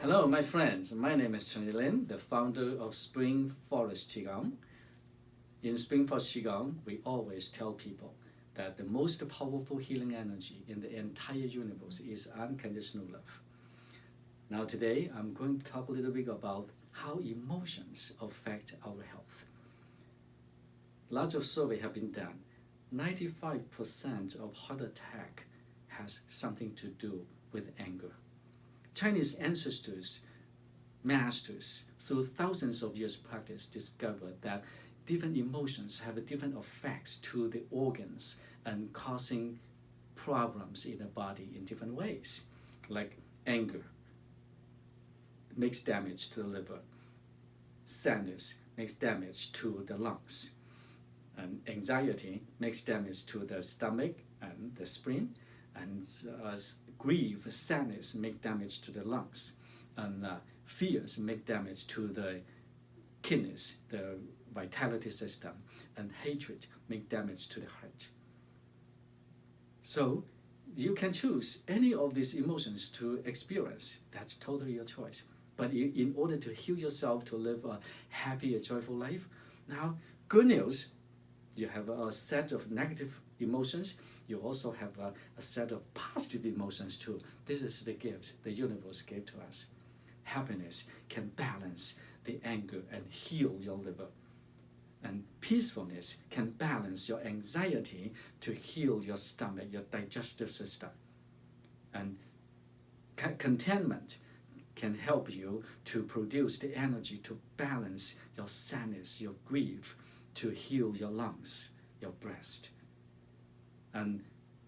Hello, my friends. My name is Chen Lin, the founder of Spring Forest Qigong. In Spring Forest Qigong, we always tell people that the most powerful healing energy in the entire universe is unconditional love. Now today, I'm going to talk a little bit about how emotions affect our health. Lots of surveys have been done. 95% of heart attack has something to do with anger. Chinese ancestors, masters, through thousands of years practice, discovered that different emotions have different effects to the organs and causing problems in the body in different ways. Like anger makes damage to the liver, sadness makes damage to the lungs, and anxiety makes damage to the stomach and the spleen, and grief, sadness make damage to the lungs, and fears make damage to the kidneys, the vitality system, and hatred make damage to the heart. So you can choose any of these emotions to experience. That's totally your choice. But in order to heal yourself, to live a happy, joyful life, now, good news, you have a set of negative emotions. You also have a set of positive emotions too. This is the gift the universe gave to us. Happiness can balance the anger and heal your liver. And peacefulness can balance your anxiety to heal your stomach, your digestive system. And contentment can help you to produce the energy to balance your sadness, your grief, to heal your lungs, your breast. And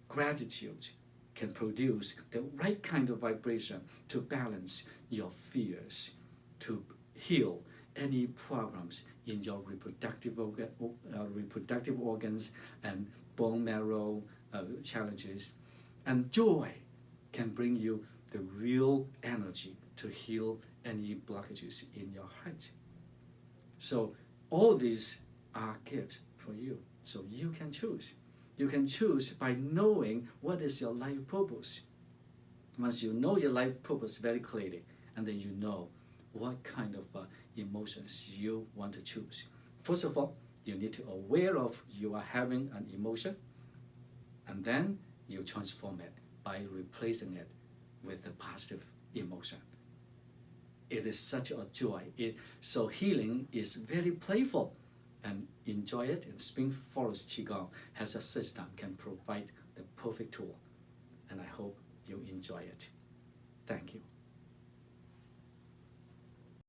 gratitude can produce the right kind of vibration to balance your fears, to heal any problems in your reproductive organs and bone marrow challenges. And joy can bring you the real energy to heal any blockages in your heart. So all these are gifts for you. So you can choose. You can choose by knowing what is your life purpose. Once you know your life purpose very clearly, and then you know what kind of emotions you want to choose. First of all, you need to aware of you are having an emotion, and then you transform it by replacing it with a positive emotion. It is such a joy. So healing is very playful, and enjoy it. And Spring Forest Qigong has a system can provide the perfect tool, and I hope you enjoy it. Thank you.